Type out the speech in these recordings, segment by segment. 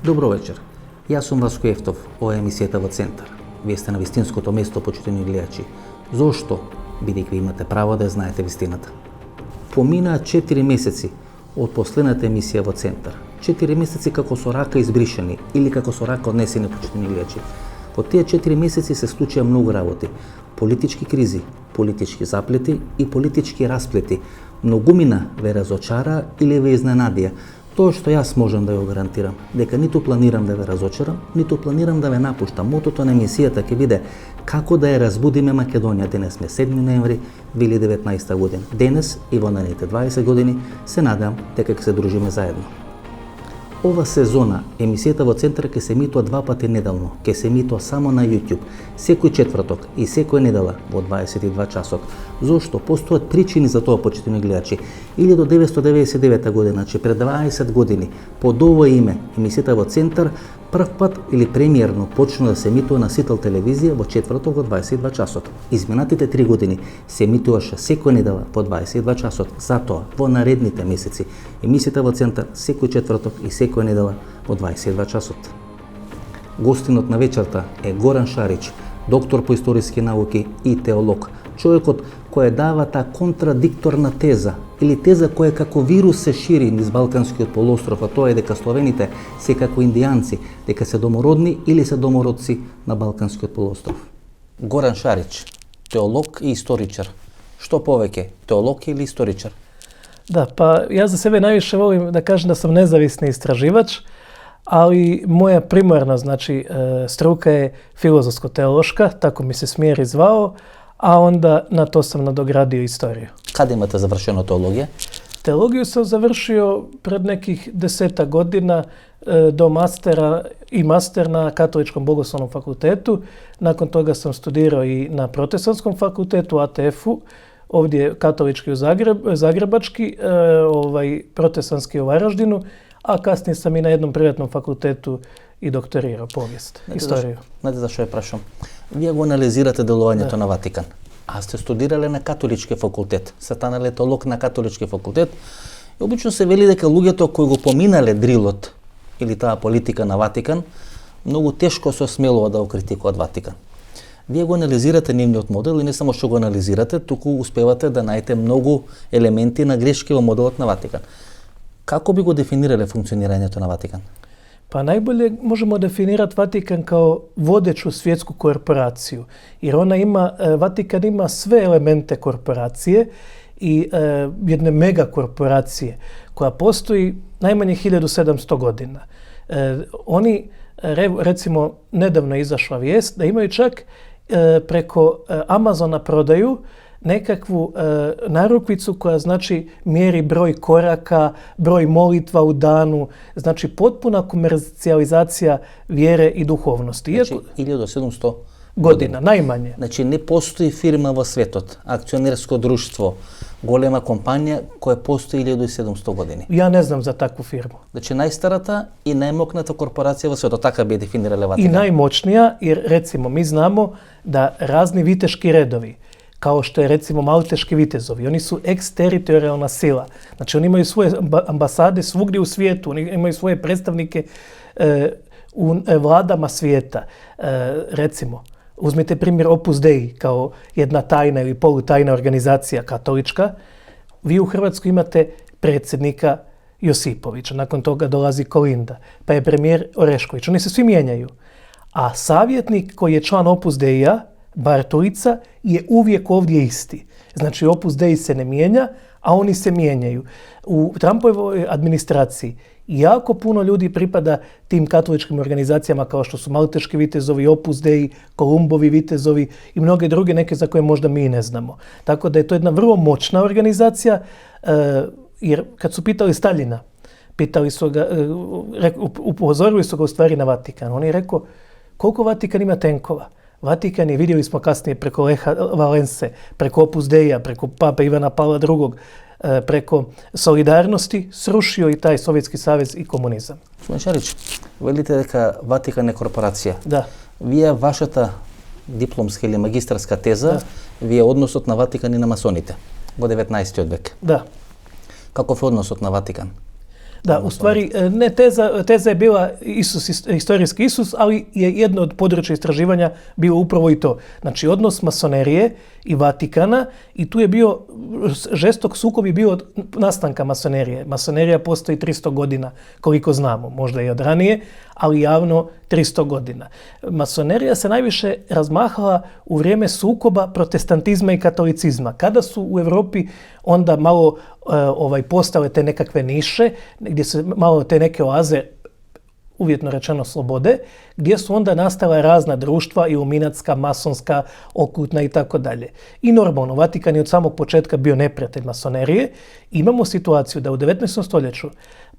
Добро вечер. Јас сум Васко Ефтов, ова е емисијата во Центар. Вие сте на вистинското место, почитени гледачи. Зошто? Бидејќи ви имате право да ја знаете вистината. Поминаа 4 месеци од последната емисија во Центар. 4 месеци како со рака избришени или како со рака однесени, почитени гледачи. Во тие 4 месеци се случија многу работи. Политички кризи, политички заплети и политички расплети. Многумина ве разочара или ве изненадија. Тоа што јас можам да ја гарантирам, дека ниту планирам да ве разочарам, ниту планирам да ве напуштам. Мотото на емисијата ќе биде како да ја разбудиме Македонија. Денес сме 7 ноември 2019 година. Денес и во наредните 20 години се надам дека ќе се дружиме заедно. Ова сезона емисијата во Центар ќе се емитува 2 пати неделно, ќе се емитува само на YouTube, секој четврток и секоја недела во 22 часот. Зошто? Постојат причини за тоа, почитени гледачи. 1999 година, че пред 20 години, под ово име, емисијата во Центар прв пат или премиерно почна да се емитува на Сител телевизија во четврток во 22 часот. Изминатите 3 години се емитуваше секоја недела по 22 часот. Затоа, во наредните месеци, емисијата во Центар секој четврток и секоја недела во 22 часот. Гостинот на вечерта е Горан Шарич, доктор по историски науки и теолог. Човекот кој дава таа контрадикторна теза, или теза која како вирус се шири низ Балканскиот полуостров, а тоа е дека словените се како индијанци, дека се домородни или се домородци на Балканскиот полуостров. Горан Шарич, теолог и историчар. Што повеќе, теолог или историчар? Да, па јас за себе највише волим да кажам да сам независни истраживач, али моја примарна, струка е филозофско-теолошка, тако ми се смjer и звao, a onda na to sam nadogradiju istoriju. Kada imate završeno teologiju? Teologiju sam završio pred nekih 10 godina do mastera i master na Katoličkom bogoslovnom fakultetu. Nakon toga sam studirao i na Protestantskom fakultetu, ATF-u, ovdje katolički u Zagrebački, protestantski u Varaždinu, a kasnije sam i na jednom privatnom fakultetu и докторира повест, историја. Знаете зашо ја прашам? Вие го анализирате делувањето на Ватикан. А сте студирале на католички факултет. Се станале теолог на католички факултет. И обично се вели дека луѓето кои го поминале дрилот или таа политика на Ватикан, многу тешко се осмелува да го критикуваат Ватикан. Вие го анализирате нивниот модел и не само што го анализирате, туку успевате да најдете многу елементи на грешки во моделот на Ватикан. Како би го дефинирале функционирањето на Ватикан? Pa najbolje možemo definirati Vatikan kao vodeću svjetsku korporaciju, jer Vatikan ima sve elemente korporacije i jedne megakorporacije koja postoji najmanje 1700 godina. Oni, recimo, nedavno je izašla vijest da imaju čak preko Amazona prodaju nekakvu narukvicu koja mjeri broj koraka, broj molitva u danu, potpuna komercijalizacija vjere i duhovnosti. 1700 godina, najmanje. Не постои фирма во светот, акционерско друштво, голема компанија која постои 1700 години. Ja ne znam za takvu firmu. Најстарата и најмокната корпорација во светот, така би дефинирале Ватикан. I najmoćnija, jer recimo mi znamo da razni viteški redovi, kao što je recimo malteški vitezovi. Oni su eksteritorijalna sila. Znači oni imaju svoje ambasade svugdje u svijetu, oni imaju svoje predstavnike u vladama svijeta. Recimo, uzmite primjer Opus Dei kao jedna tajna ili polutajna organizacija katolička. Vi u Hrvatskoj imate predsjednika Josipovića, nakon toga dolazi Kolinda, pa je premijer Orešković. Oni se svi mijenjaju. A savjetnik koji je član Opus Deia, Bartulica, je uvijek ovdje isti. Znači Opus Dei se ne mijenja, a oni se mijenjaju. U Trumpovoj administraciji jako puno ljudi pripada tim katoličkim organizacijama kao što su Malteški vitezovi, Opus Dei, Kolumbovi vitezovi i mnoge druge, neke za koje možda mi ne znamo. Tako da je to jedna vrlo moćna organizacija, jer kad su pitali Staljina, pitali su ga, upozorili su ga u stvari na Vatikan. On je rekao, koliko Vatikan ima tenkova? Vatikan je, vidjeli smo kasnije preko Leha Valence, preko Opus Deia, preko Pape Ivana Pavla II, preko solidarnosti, srušio i taj Sovjetski savez i komunizam. Gospodin Šarić, велите дека Ватикан е корпорација. Да. Вие вашата дипломска или магистарска теза, вие односот на Ватикан и на масоните во 19 век. Да. Каков е односот на Ватикан? Da, u stvari, ne teza je bila historijski Isus, ali je jedno od područja istraživanja bilo upravo i to. Znači, odnos masonerije i Vatikana, i tu je bio žestok sukob i bio od nastanka masonerije. Masonerija postoji 300 godina, koliko znamo, možda i od ranije, ali javno 300 godina. Masonerija se najviše razmahala u vrijeme sukoba protestantizma i katolicizma. Kada su u Europi onda malo postale te nekakve niše, gdje se malo te neke oaze, uvjetno rečeno slobode, gdje su onda nastala razna društva, iluminatska, masonska, okultna i tako dalje. I normalno, Vatikan je od samog početka bio neprijatelj masonerije. Imamo situaciju da u 19. stoljeću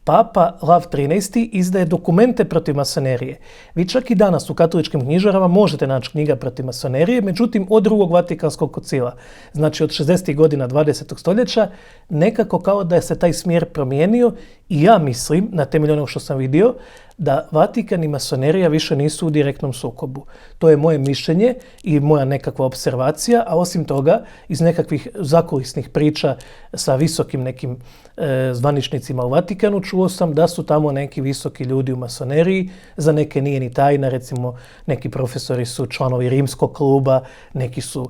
Papa Lav XIII izdaje dokumente protiv masonerije. Vi čak i danas u katoličkim knjižarama možete naći knjiga protiv masonerije, međutim od drugog Vatikanskog koncila, znači od 60. godina 20. stoljeća, nekako kao da je se taj smjer promijenio i ja mislim, na temelju onog što sam vidio, da Vatikan i masonerija više nisu u direktnom sukobu. To je moje mišljenje i moja nekakva observacija, a osim toga, iz nekakvih zakulisnih priča sa visokim nekim zvaničnicima u Vatikanu, čuo sam da su tamo neki visoki ljudi u masoneriji, za neke nije ni tajna, recimo neki profesori su članovi Rimskog kluba, neki su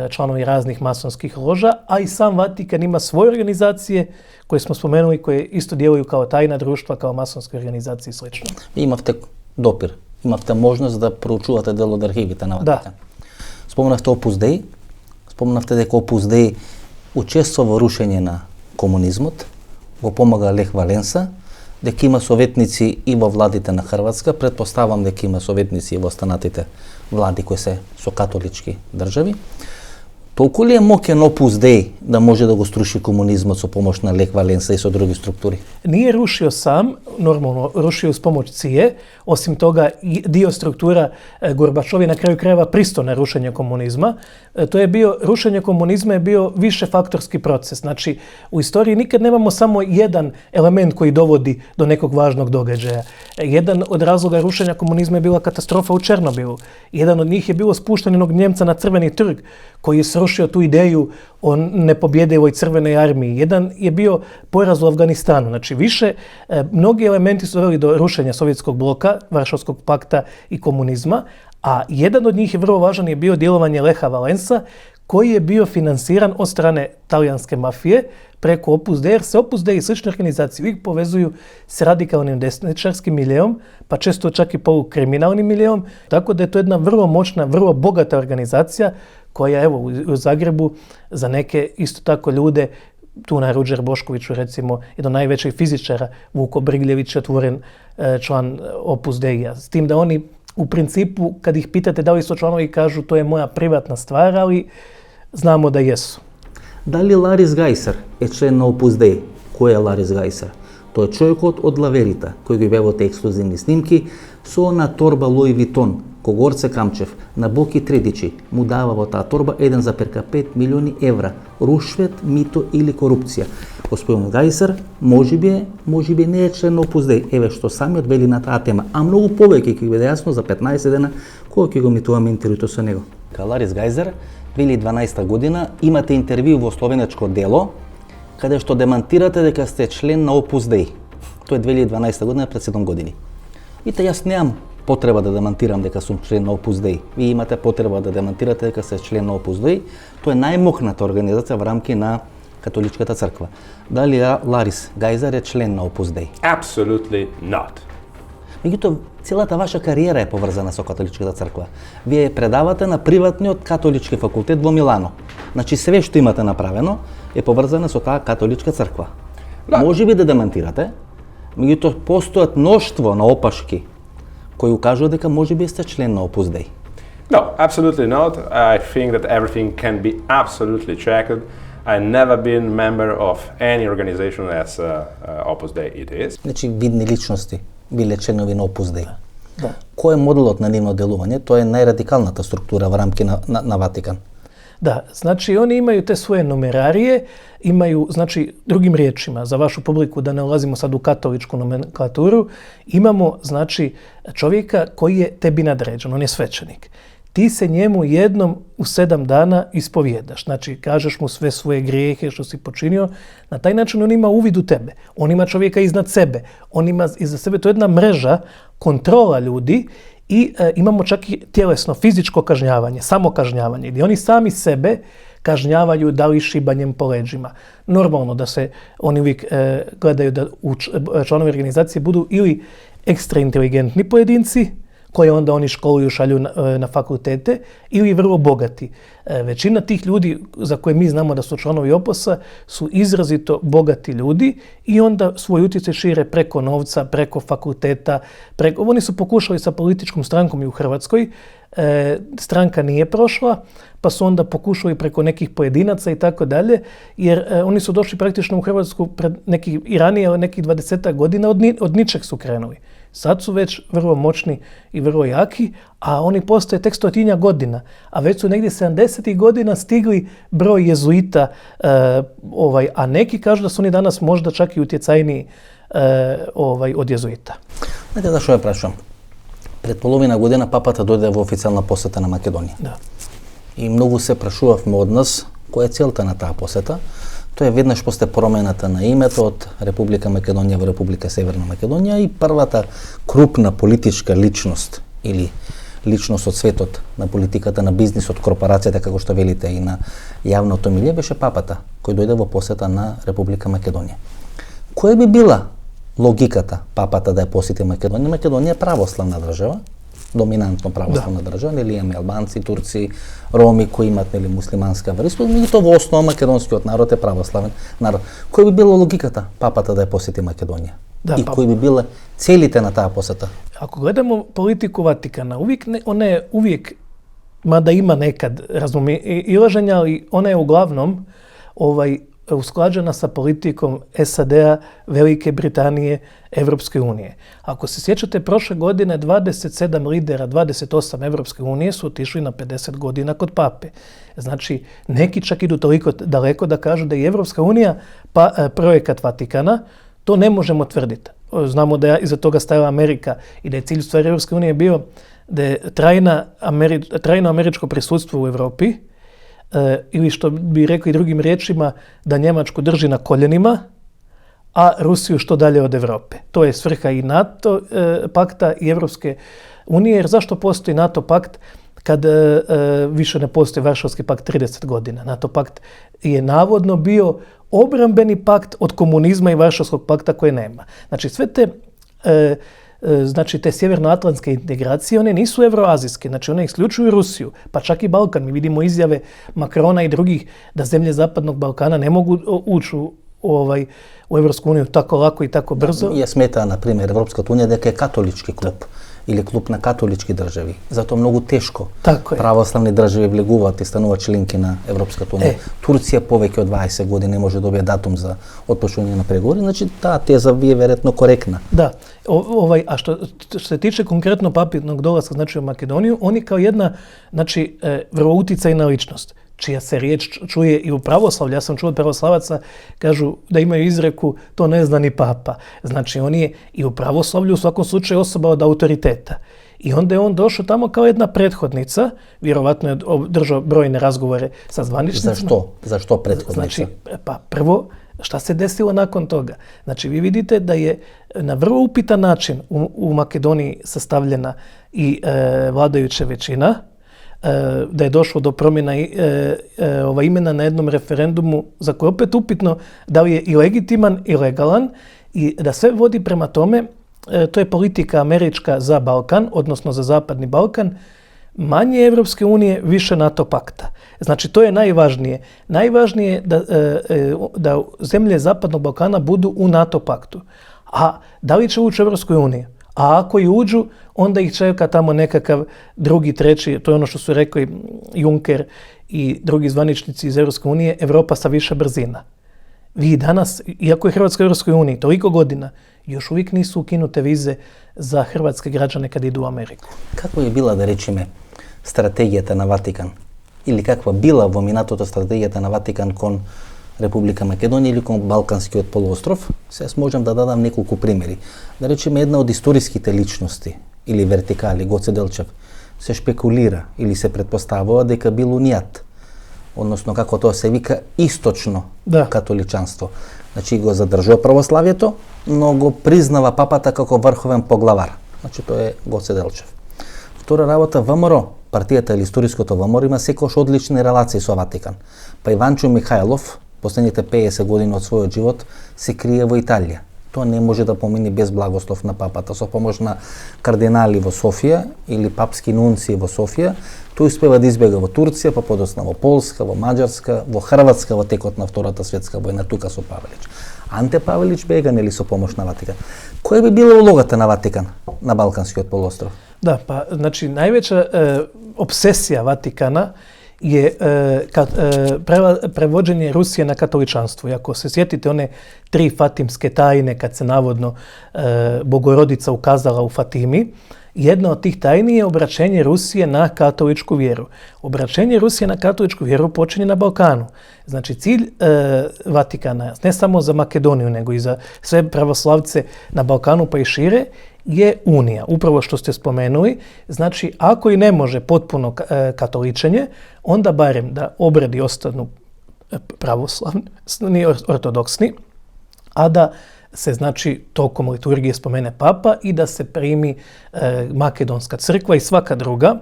članovi raznih masonskih loža, a i sam Vatikan ima svoje organizacije koje smo spomenuli, koje isto djeluju kao tajna društva, kao masonske organizacije i sl. Vi имавте допир, имавте можност да проучувате дел од архивите на Ватикан. Спомнавте Опус Деј, спомнавте дека Опус Деј учествува во рушење на комунизмот, го помага Лех Валенса, дека има советници и во владите на Хрватска, претпоставам дека има советници и во останатите влади кои се со католички држави. Толку ли е моќен Опус Деј да може да го струши комунизмот со помош на Лех Валенса и со други структури? Nije rušio sam, normalno rušio uz pomoć CIA, osim toga dio struktura Gorbačov je na kraju krajeva pristao na rušenje komunizma. Rušenje komunizma je bio višefaktorski proces. Znači, u istoriji nikad nemamo samo jedan element koji dovodi do nekog važnog događaja. Jedan od razloga rušenja komunizma je bila katastrofa u Černobilu. Jedan od njih je bilo spuštanje jednog Njemca na Crveni trg, koji je srušio tu ideju o nepobjedivoj crvenoj armiji. Jedan je bio poraz u Afganistanu. Znači mnogi elementi su doveli do rušenja Sovjetskog bloka, Varšavskog pakta i komunizma, a jedan od njih je vrlo važan je bio djelovanje Leha Valensa, koji je bio finansiran od strane talijanske mafije preko Opus Dei, jer se Opus Dei i slične organizacije uvijek povezuju s radikalnim desničarskim miljeom, pa često čak i polukriminalnim miljeom, tako da je to jedna vrlo moćna, vrlo bogata organizacija koja, evo, u Zagrebu za neke isto tako ljude, tu na Ruđer Boškoviću, recimo, jedan najvećih fizičara, Vuko Brigljević, otvoren član Opus Deija. S tim da oni, u principu, kad ih pitate da li su članovi, kažu to je moja privatna stvar, ali znamo da jesu. Da li Ларис Гајсер е член на Опус Деј? Кој е Ларис Гајсер? Тој е човекот од Лаверита, кој ги објавил ексклузивни снимки со на торба Луи Витон, кој Горце Камчев на Боки Тредичи му дава во таа торба 1,5 милиони евра, рушвет, мито или корупција. Господин Гајсер можеби не е член на Опус Деј, еве што самиот вели на таа тема, а многу повеќе ќе биде јасно за 15 дена кога ќе го митуваме интервјуто со него. Ларис Гајсер 2012 година имате интервју во Словенечко дело, каде што демантирате дека сте член на Опус Деј. Тоа е 2012 година, пред 7 години. Вите, јас немам потреба да демантирам дека сум член на Опус Деј. Ви имате потреба да демантирате дека сте член на Опус Деј. Тоа е најмокната организација во рамки на католичката црква. Дали Ларис Гајсер е член на Опус Деј? Absolutely not. Меѓутоа, целата ваша кариера е поврзана со католичката црква. Вие предавате на приватниот католички факултет во Милано. Значи, све што имате направено е поврзано со таа католичка црква. Да. Може би да демантирате, меѓутоа постојат мноштво на опашки кои укажуваат дека може би сте член на Опус Деј. No, absolutely not. I think that everything can be absolutely checked. I've never been member of any organization as Opus Dei it is. Значи, видни личности биле членови на Опус Деј. Da. Кој е моделот на нивно делување? Тоа е најрадикалната структура во рамки на Ватикан. Da, znači oni imaju te svoje numerarije, imaju, znači drugim riječima, za vašu publiku da ne ulazimo sad u katoličku nomenklaturu, imamo znači čovjeka koji je tebi nadređen, on je svećenik. ti se njemu jednom u 7 dana ispovjedaš. Znači, kažeš mu sve svoje grijehe što si počinio. Na taj način on ima uvid u tebe. On ima čovjeka iznad sebe. On ima iza sebe, to je jedna mreža kontrola ljudi i imamo čak i tjelesno, fizičko kažnjavanje, samokažnjavanje, gdje oni sami sebe kažnjavaju da li šibanjem po leđima. Normalno da se oni uvijek gledaju da članovi organizacije budu ili ekstra inteligentni pojedinci, koje onda oni školuju, šalju na fakultete, ili vrlo bogati. Većina tih ljudi za koje mi znamo da su članovi Oposa su izrazito bogati ljudi i onda svoj utjecaj šire preko novca, preko fakulteta. Oni su pokušali sa političkom strankom i u Hrvatskoj. Stranka nije prošla, pa su onda pokušali preko nekih pojedinaca i tako dalje, jer oni su došli praktično u Hrvatsku i ranije, nekih 20 godina od ničeg su krenuli. Sad su već vrlo moćni i vrlo jaki, a oni postoje tek 100 godina. A već su negdje 70. godina stigli broj jezuita, a neki kažu da su oni danas možda čak i utjecajniji od jezuita. Znate da što ja prašam? Pred polovina godina papata dojde v oficijalna poseta na Makedoniju. Da. I mnogo се прашувавме од нас која е целта на таа посета. Тоа е веднаш после промената на името од Република Македонија во Република Северна Македонија и првата крупна политичка личност или личност од светот на политиката, на бизнисот, корпорацијата, како што велите, и на јавното милје беше папата, кој дојде во посета на Република Македонија. Која би била логиката папата да ја посети Македонија? Македонија е православна држава, доминантно православна држава, нели имаме албанци, турци, роми кои имат нели муслиманска вероисповест, меѓутоа во основа македонскиот народ е православен народ. Која би била логиката папата да ја посети Македонија? И кои би биле целите на таа посета? Ако гледamo politiku Vatikana, ona je uvijek, mada ima nekad ilaženja, ali ona je uglavnom usklađena sa politikom SAD-a, Velike Britanije, Evropske unije. Ako se sjećate, prošle godine 27 lidera, 28 Evropske unije su otišli na 50 godina kod pape. Znači, neki čak idu toliko daleko da kažu da je Evropska unija projekat Vatikana. To ne možemo tvrditi. Znamo da je iza toga stajala Amerika i da je cilj stvari Evropske unije bio da je trajno američko prisutstvo u Europi, ili što bi rekli drugim riječima, da Njemačku drži na koljenima, a Rusiju što dalje od Europe. To je svrha i NATO pakta i Evropske unije, jer zašto postoji NATO pakt kad više ne postoji Varšavski pakt 30 godina? NATO pakt je navodno bio obrambeni pakt od komunizma i Varšavskog pakta koje nema. Znači sve te sjevernoatlantske integracije, one nisu euroazijske, znači one isključuju Rusiju, pa čak i Balkan. Mi vidimo izjave Makrona i drugih da zemlje Zapadnog Balkana ne mogu ući u Evropsku uniju tako lako i tako brzo. Ја смета, например, Европската унија дека е католички клуб или клуб на католички држави. Затоа многу тешко православни држави влегуваат и стануваат членки на Европската унија. Турција повеќе од 20 години не може да добие датум за отпочнување на преговори, значи таа теза ви е веројатно коректна. Да. A što se tiče konkretno papinog dolaska, znači u Makedoniju, oni kao jedna, znači, vrlo uticajna ličnost, čija se riječ čuje i u pravoslavlju. Ja sam čuo od pravoslavaca, kažu da imaju izreku, to ne zna ni papa. Znači, on je i u pravoslavlju u svakom slučaju osoba od autoriteta. I onda je on došao tamo kao jedna prethodnica, vjerovatno je držao brojne razgovore sa zvaničnicima. Zašto prethodnica? Znači, pa prvo, šta se desilo nakon toga? Znači, vi vidite da je na vrlo upitan način u Makedoniji sastavljena i vladajuća većina, da je došlo do promjena imena na jednom referendumu za koje opet upitno da li je i legitiman i legalan i da sve vodi prema tome, to je politika američka za Balkan, odnosno za Zapadni Balkan, manje Evropske unije, više NATO pakta. Znači, to je najvažnije. Najvažnije je da zemlje Zapadnog Balkana budu u NATO paktu. A da li će ući u Evropskoj uniji? A ako i uđu, onda ih čeka tamo nekakav drugi, treći, to je ono što su rekli Juncker i drugi zvaničnici iz Evropske unije, Evropa sa više brzina. Vi danas, iako je Hrvatska u Evropskoj uniji toliko godina, još uvijek nisu ukinute vize za hrvatske građane kad idu u Ameriku. Kako je bila, da rečime, strategijata na Vatikan? Или каква била во минатото стратегијата на Ватикан кон Република Македонија или кон Балканскиот полуостров? Сега можам да дадам неколку примери. Да речеме, една од историските личности или вертикали, Гоце Делчев, се шпекулира или се предпоставува дека бил унијат, односно како тоа се вика источно католичанство. Значи го задржува православието, но го признава папата како врховен поглавар. Значи тоа е Гоце Делчев. Втора работа, ВМРО, партијата или историското ВМРО има секојаш одлични релации со Ватикан. Па Иванчо Михајлов, последните 50 години од својот живот, се крие во Италија. Тоа не може да помине без благослов на папата. Со помош на кардинали во Софија или папски нунци во Софија, тој успева да избега во Турција, па подосна во Полска, во Маđарска, во Хрватска во текот на Втората светска војна, тука со Павелич. Анте Павелич бега нели со помош на Ватикан. Која би била улогата на Ватикан на Балканскиот полуостров? Да, па значи највеća обсесија Ватикана je prevođenje Rusije na katoličanstvo. I ako se sjetite one 3 fatimske tajne kad se navodno Bogorodica ukazala u Fatimi, jedna od tih tajni je obraćenje Rusije na katoličku vjeru. Obraćenje Rusije na katoličku vjeru počinje na Balkanu. Znači cilj Vatikana, ne samo za Makedoniju, nego i za sve pravoslavce na Balkanu pa i šire, je unija. Upravo što ste spomenuli, znači ako i ne može potpuno katoličenje, onda barem da obredi ostanu pravoslavni, ortodoksni, a da se znači tokom liturgije spomene papa i da se primi makedonska crkva i svaka druga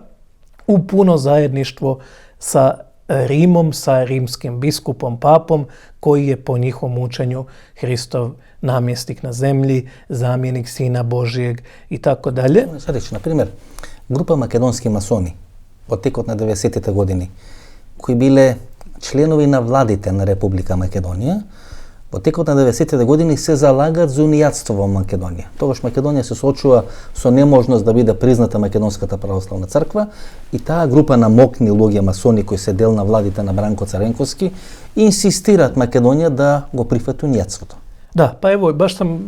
u puno zajedništvo sa Rimom, sa rimskim biskupom, papom, koji je po njihovom učenju Hristov namjesnik na zemlji, zamjenik Sina Božijeg i tako dalje. Sad reći, na primjer, grupa makedonski masoni od tekot na 90-te godini, koji bile členovi na vladите на Република Македонија, во текот на 90-те години се залагат за унијатство во Македонија. Тогаш Македонија се соочува со неможност да биде призната Македонската православна црква и таа група на мокни луѓе масони кои се дел на владите на Бранко Царенковски инсистираат Македонија да го прифати унијатството. Da, pa evo, baš sam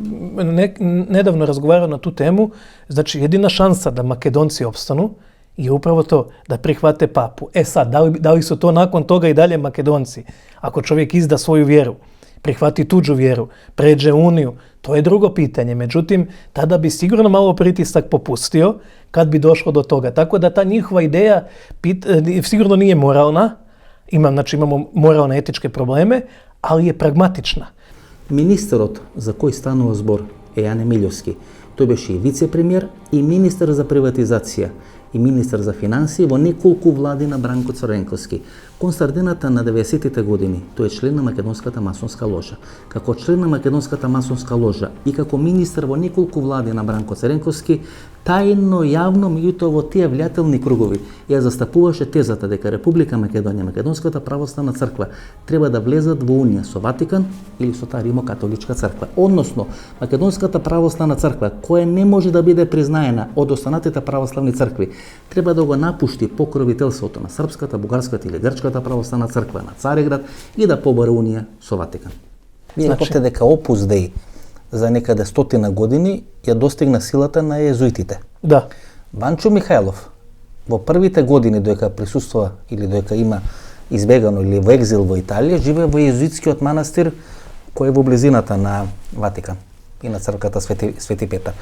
nedavno razgovarao na tu temu. Znači, jedina šansa da Makedonci opstanu je upravo to, da prihvate papu. E sad, da li su to nakon toga i dalje Makedonci? Ako čovjek izda svoju vjeru, prihvati tuđu vjeru, pređe uniju, to je drugo pitanje. Međutim, tada bi sigurno malo pritisak popustio kad bi došlo do toga. Tako da ta njihova ideja sigurno nije moralna, imamo moralne etičke probleme, ali je pragmatična. Министерот за кој станува збор е Јане Милјовски. Тој беше и вице-премиер и министер за приватизација и министер за финансии во неколку влади на Бранко Цренковски. Кон средината на 90-те години тој е член на Македонската масонска ложа. Како член на Македонската масонска ложа и како министер во неколку влади на Бранко Цренковски, тајно, јавно, меѓутоа во тие влијателни кругови ја застапуваше тезата дека Република Македонија, Македонската православна црква треба да влезат во унија со Ватикан или со таа Римо-католичка црква. Односно, Македонската православна црква, која не може да биде признаена од останатите православни цркви, треба да го напушти покровителството на српската, бугарската или грчката православна црква на Цареград и да побаре унија со Ватикан. Вие рековте дека Опус Деј за некаде 100 години ја достигна силата на језуитите. Да. Ванчо Михајлов во првите години доека присуствува или доека има избегано или во екзил во Италија, живее во језуитскиот манастир кој е во близината на Ватикан и на црквата Свети Петар.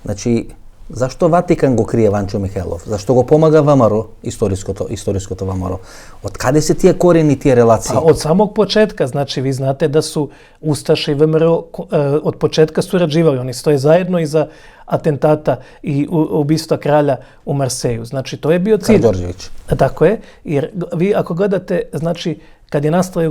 Значи, зашто Ватикан го крие Ванчо Михајлов? Зашто го помага ВМРО, историското ВМРО? Од каде се тие корени, тие релации? A od samog početka, znači vi znate da su Ustaše i VMRO od početka surađivali, oni stoje zajedno iza atentata i ubistva kralja u Marseju. Znači to je bio cilj. Karađorđević. Tako je, jer vi ako gledate, znači kad je nastala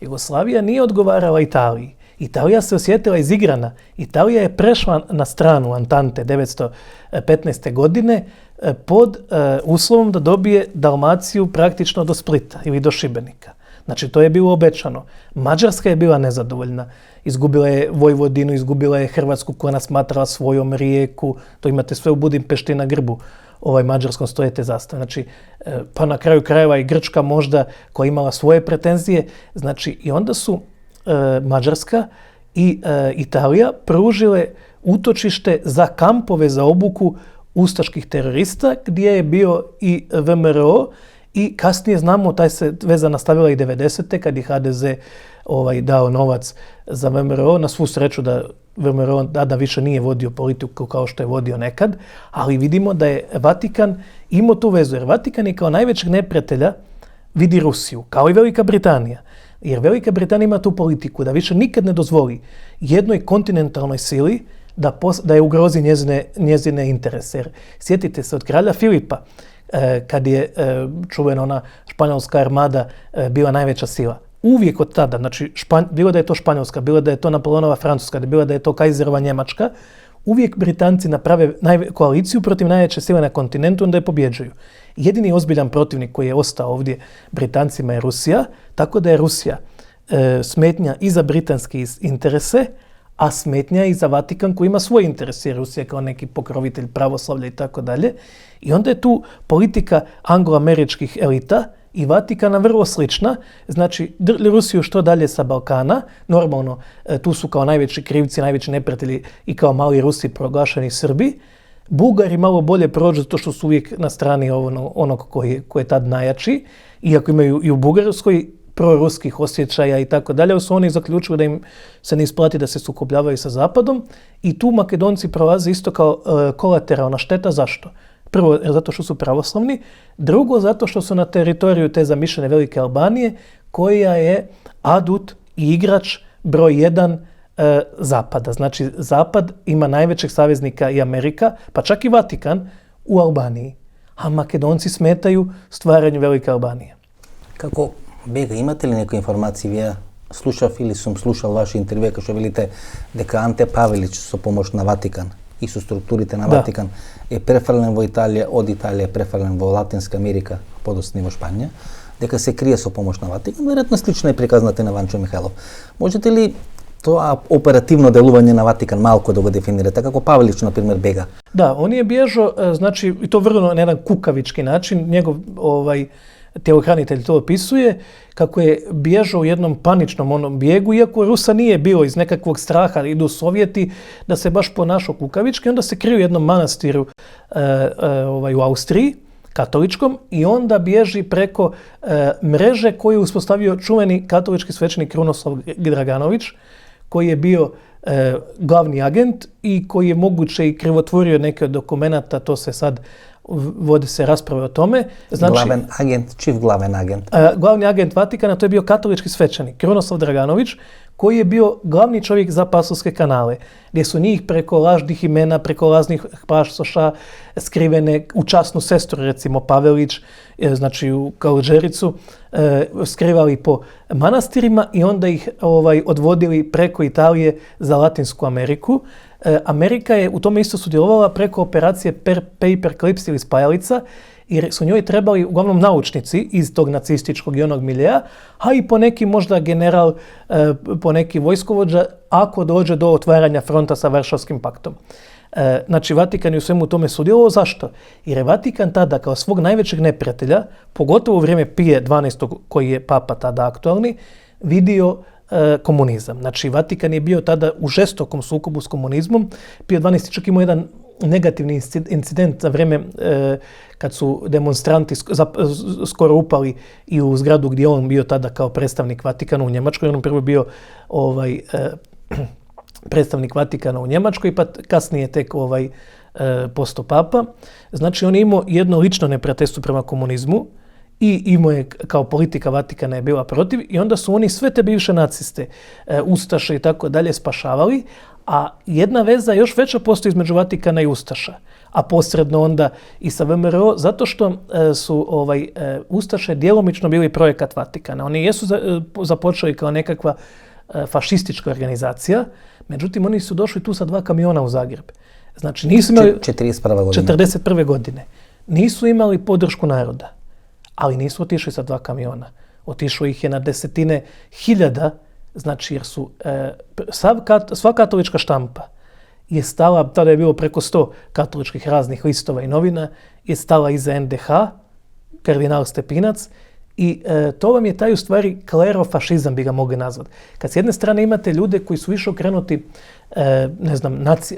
Jugoslavija nije odgovarala Italiji. Italija se osjetila izigrana. Italija je prešla na stranu Antante 1915. godine pod uslovom da dobije Dalmaciju praktično do Splita ili do Šibenika. Znači to je bilo obećano. Mađarska je bila nezadovoljna. Izgubila je Vojvodinu, izgubila je Hrvatsku koja nas smatrala svojom, Rijeku. To imate sve u Budimpešti na grbu. Mađarskom stoje te zastave. Znači, pa na kraju krajeva i Grčka možda koja imala svoje pretenzije. Znači i onda su Mađarska i Italija pružile utočište za kampove za obuku ustaških terorista gdje je bio i VMRO i kasnije znamo taj se veza nastavila i 90. kad je HDZ dao novac za VMRO, na svu sreću da VMRO tada više nije vodio politiku kao što je vodio nekad, ali vidimo da je Vatikan imao tu vezu, jer Vatikan je kao najvećeg neprijatelja vidi Rusiju, kao i Velika Britanija. Jer Velika Britanija ima tu politiku da više nikad ne dozvoli jednoj kontinentalnoj sili da je ugrozi njezine interese. Jer sjetite se od kralja Filipa, kad je čuvena ona španjolska armada bila najveća sila. Uvijek od tada, znači bilo da je to Španjolska, bilo da je to Napoleonova Francuska, bilo da je to Kajzerova Njemačka, uvijek Britanci naprave koaliciju protiv najveće sile na kontinentu, onda je pobjeđuju. Jedini ozbiljan protivnik koji je ostao ovdje Britancima je Rusija, tako da je Rusija smetnja i za britanske interese, a smetnja i za Vatikan koji ima svoje interese, jer Rusija kao neki pokrovitelj pravoslavlja i tako dalje. I onda je tu politika anglo-američkih elita i Vatikana vrlo slična, znači Rusiju što dalje sa Balkana, normalno tu su kao najveći krivci, najveći neprijatelji i kao mali Rusi proglašeni Srbi. Bugari malo bolje prođu zato što su uvijek na strani onog koji je tad najjači, iako imaju i u Bugarskoj proruskih osjećaja i tako dalje, su oni zaključili da im se ne isplati da se sukobljavaju sa Zapadom i tu Makedonci prolaze isto kao kolateralna šteta. Zašto? Prvo, zato što su pravoslavni, drugo, zato što su na teritoriju te zamišljene Velike Albanije, koja je adut i igrač broj 1 Zapada. Znači, Zapad ima najvećeg saveznika i Amerika, pa čak i Vatikan u Albaniji. A Makedonci smetaju stvaranju Velike Albanije. Kako Bega, imate li neku informaciju? Ja slušal ili sam slušal vaše intervjue, kao što velite дека Ante Pavelić so pomoć na Vatikan i su strukturite na Vatikan je prefaljen vo Italije, od Italije prefaljen vo Latinska Amerika, podosni vo Španija, дека se krije so pomoć na Vatikan, vjerojatno slično je prikaznate na Vančo Mihajlov. Možete li to operativno deluvanje na Vatikan malko da ga definirate, kako Pavelić, na primjer, Bega? Da, on je bježao, znači, i to vrlo na jedan kukavički način, njegov telohranitelj to opisuje, kako je bježao u jednom paničnom onom bijegu, iako Rusa nije bilo iz nekakvog straha, idu Sovjeti, da se baš ponašao kukavički, onda se kriju u jednom manastiru u Austriji, katoličkom, i onda bježi preko mreže koju je uspostavio čuveni katolički svećenik Krunoslav Draganović, koji je bio glavni agent i koji je moguće i krivotvorio neke od dokumenata, to se sad vode se rasprave o tome. Znači, glaven agent, čiv glaven agent? Glavni agent Vatikana, to je bio katolički svećenik Krunoslav Draganović, koji je bio glavni čovjek za pastorske kanale, gdje su njih preko lažnih imena, preko raznih pasoša skrivene u časnu sestru, recimo Pavelić, znači u Kalođericu, skrivali po manastirima i onda ih odvodili preko Italije za Latinsku Ameriku. Amerika je u tome isto sudjelovala preko operacije Paperclips ili spajalica, jer su njoj trebali uglavnom naučnici iz tog nacističkog i onog miljeja, a i poneki možda general, poneki vojskovođa, ako dođe do otvaranja fronta sa Varšavskim paktom. Znači, Vatikan je u svemu tome sudjelovao. Zašto? Jer je Vatikan tada kao svog najvećeg neprijatelja, pogotovo u vrijeme Pije XII, koji je papa tada aktualni, vidio komunizam. Znači, Vatikan je bio tada u žestokom sukobu s komunizmom. Pije XII čak imao jedan negativni incident za vrijeme kad su demonstranti skoro upali i u zgradu gdje on bio tada kao predstavnik Vatikana u Njemačkoj. On prvo bio predstavnik Vatikana u Njemačkoj, pa kasnije tek postao papa. Znači, on je imao jedno lično neprijateljstvo prema komunizmu i imao je, kao politika Vatikana je bila protiv, i onda su oni sve te bivše naciste, ustaše i tako dalje spašavali, a jedna veza još veća postoji između Vatikana i ustaša, a posredno onda i sa VMRO, zato što su ustaše djelomično bili projekat Vatikana. Oni jesu započeli kao nekakva fašistička organizacija, međutim oni su došli tu sa 2 kamiona u Zagreb. Znači nisu imali 41. godine. Nisu imali podršku naroda, ali nisu otišli sa 2 kamiona. Otišlo ih je na desetine hiljada, znači jer su sva katolička štampa je stala, tada je bilo preko 100 katoličkih raznih listova i novina, je stala iza NDH, kardinal Stepinac, i to vam je taj u stvari klerofašizam, bi ga mogli nazvati. Kad s jedne strane imate ljude koji su više okrenuti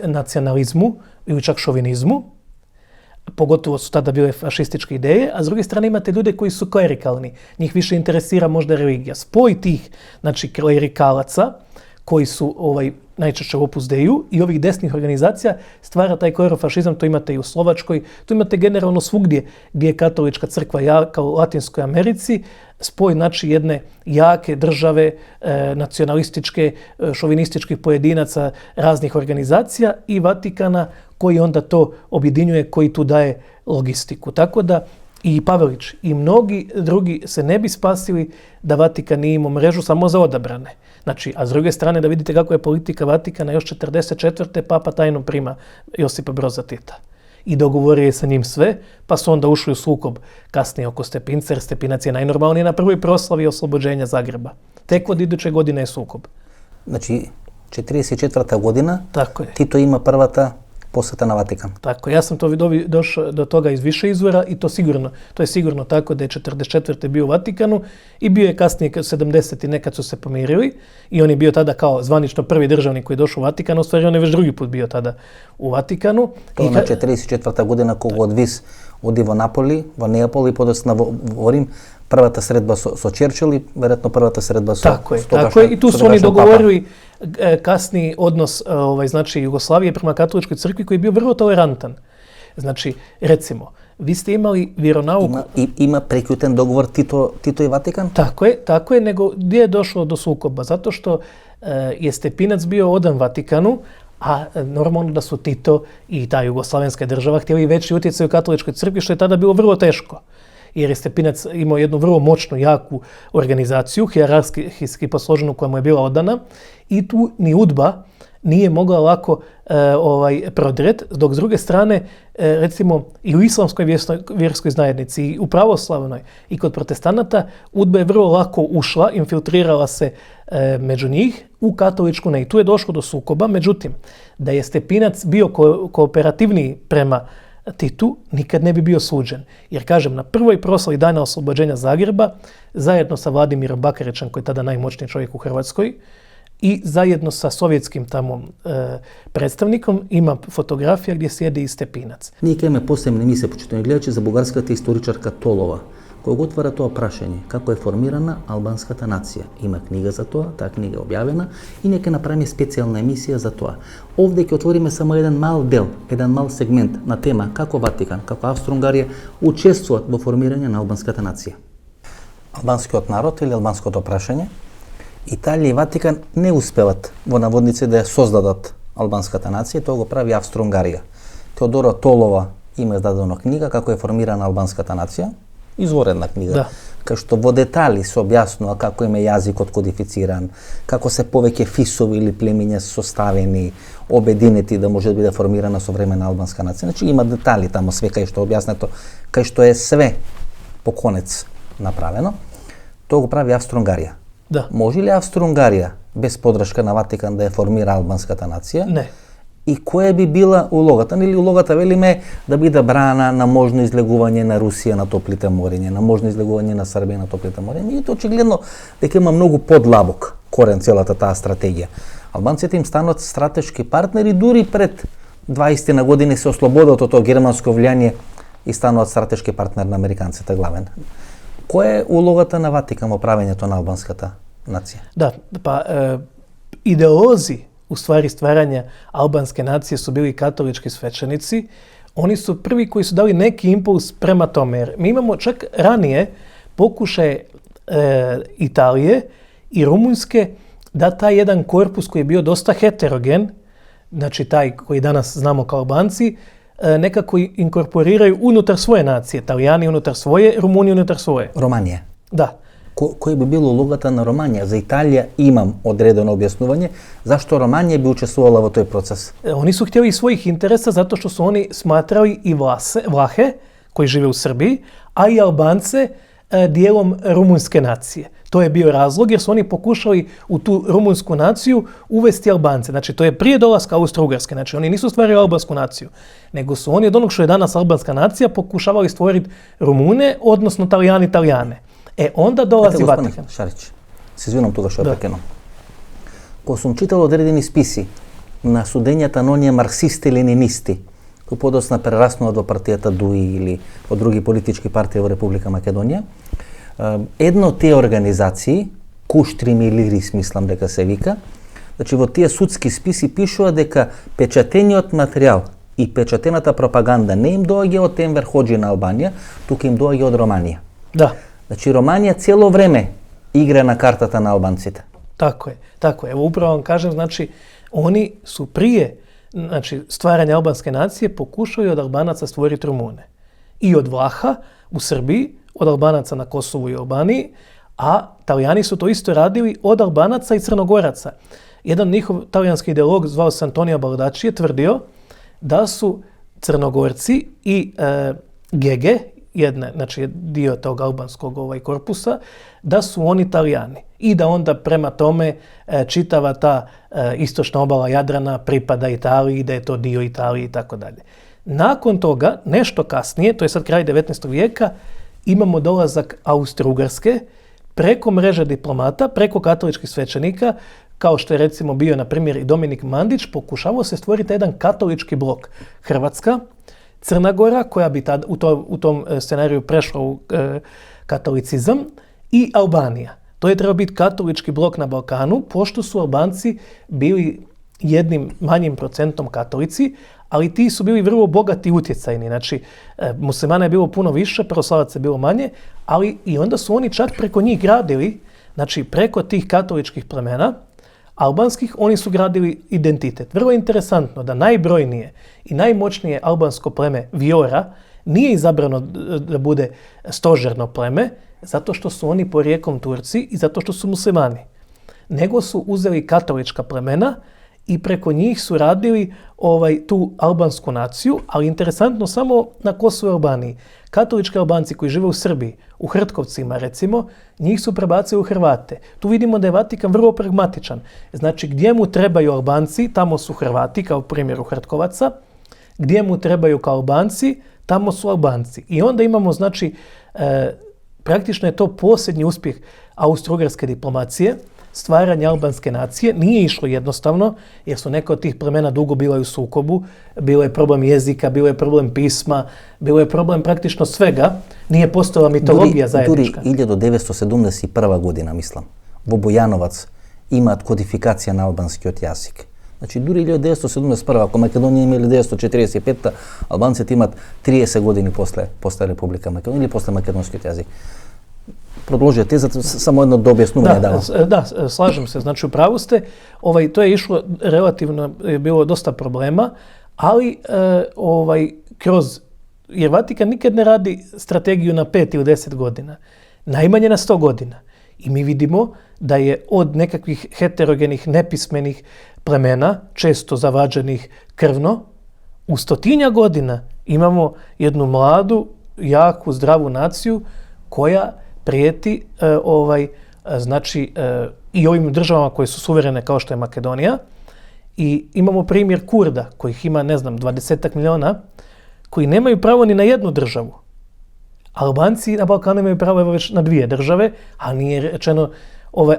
nacionalizmu ili čak šovinizmu, pogotovo su tada bile fašističke ideje, a s druge strane imate ljude koji su klerikalni. Njih više interesira možda religija. Spoj tih, znači, klerikalaca koji su najčešće Opus Dei i ovih desnih organizacija stvara taj klerofašizam, to imate i u Slovačkoj, to imate generalno svugdje gdje je katolička crkva jaka u Latinskoj Americi, spoj znači jedne jake države, nacionalističke, šovinističkih pojedinaca, raznih organizacija i Vatikana koji onda to objedinjuje, koji tu daje logistiku. Tako da i Pavelić i mnogi drugi se ne bi spasili da Vatikan nije imao mrežu samo za odabrane. Znači, a s druge strane da vidite kako je politika Vatikana još 44. Papa tajno prima Josipa Broza Tita. I dogovorio je sa njim sve, pa su onda ušli u sukob kasnije oko Stepinca, jer Stepinac je najnormalnije na prvoj proslavi oslobođenja Zagreba. Tek od iduće godine je sukob. Znači, 44. godina, Tako je. Tito ima prvata posjeta na Vatikan. Tako, ja sam to došao do toga iz više izvora i to je sigurno tako da je 44. bio u Vatikanu i bio je kasnije 70. nekad su se pomirili i on je bio tada kao zvanično prvi državnik koji je došao u Vatikan, u stvari on je već drugi put bio tada u Vatikanu. To je 44. godina kog odvis oди v Napoli, v Neapoli, podosna v Rim, prvata sredba so Churchilli, vjerojatno prvata sredba so... Tako je. I tu su oni dogovorili kasniji odnos znači Jugoslavije prema katoličkoj crkvi koji je bio vrlo tolerantan. Znači, recimo, vi ste imali vjeronauku... Ima prekjutan dogovor Tito i Vatikan? Tako je, nego gdje je došlo do sukoba? Zato što je Stepinac bio odan Vatikanu, a normalno da su Tito i ta jugoslavenska država htjeli veći utjecaj u katoličkoj crkvi, što je tada bilo vrlo teško. Jer je Stepinac imao jednu vrlo moćnu, jaku organizaciju, hijerarhijski posloženu koja mu je bila odana i tu ni UDBA nije mogla lako prodret, dok s druge strane, recimo i u islamskoj vjerskoj zajednici i u pravoslavnoj i kod protestanata, UDBA je vrlo lako ušla, infiltrirala se među njih u katoličku ne. I tu je došlo do sukoba, međutim, da je Stepinac bio kooperativniji prema Titu, nikad ne bi bio suđen. Jer, kažem, na prvoj proslavi dana oslobođenja Zagreba, zajedno sa Vladimirom Bakarićem, koji je tada najmoćniji čovjek u Hrvatskoj, i zajedno sa sovjetskim tamo predstavnikom ima fotografija gdje sjedi i Stepinac. Ние имаме посебна емисија, почитувани гледачи, за бугарската историчарка Толова, која го отвара тоа прашање, како е формирана албанската нација. Има книга за тоа, таа книга е објавена и нека направиме специјална емисија за тоа. Овде ќе отвориме само еден мал дел, еден мал сегмент на тема како Ватикан, како Австро-Унгарија учествуваат во формирање на албанската нација. Албанскиот народ или албанското прашање, Италија и Ватикан не успеват во наводници да ја создадат албанската нација, тоа го прави Австро-Унгарија. Теодора Толова има издадена книга како е формирана албанската нација, изворена книга, кај што во детали се објаснува како им е јазикот кодифициран, како се повеќе фисови или племиња составени, обединети да може да биде формирана современа албанска нација. Значи има детали тамо све кај што е објаснето, кај што е све по конец направено. Тоа го прави Австро-Унгарија. Да. Може ли Австро-Унгарија без подршка на Ватикан да ја формира албанската нација? Не. И која би била улогата? Или улогата, велиме, да биде брана на можно излегување на Русија на топлите морења, на можно излегување на Србија на топлите морења. И тоа очигледно дека има многу подлабок корен целата таа стратегија. Албанците им станат стратешки партнери, дури пред 20 на години се ослободат од тоа германско влијание и стануваат стратешки партнер на американците главен. Која е улогата на Ватикан во правењето на албанската нација? Da, pa ideolozi u stvari stvaranja albanske nacije su bili katolički svećenici. Oni su prvi koji su dali neki impuls prema tome. Jer mi imamo čak ranije pokušaj Italije i Rumunjske da taj jedan korpus koji je bio dosta heterogen, znači taj koji danas znamo kao Albanci, nekako inkorporiraju unutar svoje nacije. Italijani unutar svoje, Rumuni unutar svoje. Романија. Da. Кој би била улогата на Романија? За Италија имам одредено објаснување. Зашто Романија би учествувала во тој процес? Oni su htjeli iz svojih interesa zato što su oni smatrali i Vlahe, koji žive u Srbiji, a i Albance dijelom rumunjske nacije. To je bio razlog jer su oni pokušali u tu rumunsku naciju uvesti Albance. Znači to je prije dolaska Austro-Ugarske. Znači oni nisu stvarili albansku naciju, nego su oni od onog što je danas albanska nacija pokušavali stvoriti Rumune, odnosno Italijane. Onda dolazi Vatikan. Шарич, се извинам тука што е прекинам. Кога сум читал одредени списи на судењата на оние марксисти-ленинисти, кој подосна прераснува до партијата ДУИ или од други политички партии во Република Македонија. Една од тие организации, Куштри Милирис, мислам дека се вика, значи во тие судски списи пишува дека печатениот материјал и печатената пропаганда не им доаѓа од Енвер Хоџи на Албанија, туку им доаѓа од Романија. Da, Значи Романија цело време игра на картата на албанците. tako je, tako je. Evo upravo vam kažem, znači oni su prije stvaranja albanske nacije pokušali od Albanaca stvoriti Rumune. I od Vlaha u Srbiji, od Albanaca na Kosovu i Albaniji, a Talijani su to isto radili od Albanaca i Crnogoraca. Jedan njihov talijanski ideolog, zvao se Antonio Baldacci, je tvrdio da su Crnogorci i Gege, znači dio tog albanskog korpusa, da su oni Talijani i da onda prema tome čitava ta istočna obala Jadrana pripada Italiji, da je to dio Italije i tako dalje. Nakon toga, nešto kasnije, to je sad kraj 19. vijeka, imamo dolazak Austro-Ugarske preko mreže diplomata, preko katoličkih svećenika, kao što je recimo bio na primjer i Dominik Mandić, pokušavao se stvoriti jedan katolički blok. Hrvatska, Crna Gora, koja bi tad u tom scenariju prešla u katolicizam, i Albanija. To je trebao biti katolički blok na Balkanu, pošto su Albanci bili jednim manjim procentom katolici, ali ti su bili vrlo bogati i utjecajni. Znači, muslimana je bilo puno više, pravoslavaca je bilo manje, ali i onda su oni čak preko njih gradili, znači preko tih katoličkih plemena, albanskih, oni su gradili identitet. Vrlo je interesantno da najbrojnije i najmoćnije albansko pleme Viora nije izabrano da bude stožerno pleme, zato što su oni porijeklom Turci i zato što su muslimani. Nego su uzeli katolička plemena i preko njih su radili tu albansku naciju, ali interesantno samo na Kosovu i Albaniji. Katolički Albanci koji žive u Srbiji, u Hrtkovcima recimo, njih su prebacili u Hrvate. Tu vidimo da je Vatikan vrlo pragmatičan. Znači gdje mu trebaju Albanci, tamo su Hrvati, kao primjer u Hrtkovaca. Gdje mu trebaju kao Albanci, tamo su Albanci. I onda imamo, znači, praktično je to posljednji uspjeh austro-ugarske diplomacije, stvaranje albanske nacije. Nije išlo jednostavno, jer su neka od tih plemena dugo bila u sukobu. Bilo je problem jezika, bilo je problem pisma, bilo je problem praktično svega. Nije postojala mitologija zajednička. Дури 1971 година, мислам, во Бојановац имаат кодификација на албанскиот јазик. Значи, дури 1971, ако Македонија има 1945, албанците имаат 30 години после Република Македонија или после македонскиот јазик. Продолжи тезата, само едно да објаснување давам. Da, slažem se. Znači, upravo ste, to je išlo relativno, je bilo dosta problema, ali jer Vatikan nikad ne radi strategiju na 5 ili 10 godina. Najmanje na 100 godina. I mi vidimo da je od nekakvih heterogenih, nepismenih plemena, često zavađenih krvno, u 100 godina imamo jednu mladu, jaku, zdravu naciju koja prijeti i ovim državama koje su suverene kao što je Makedonija. I imamo primjer Kurda, kojih ima, 20 miliona, koji nemaju pravo ni na jednu državu. Albanci na Balkanu imaju pravo već na 2 države, a nije rečeno,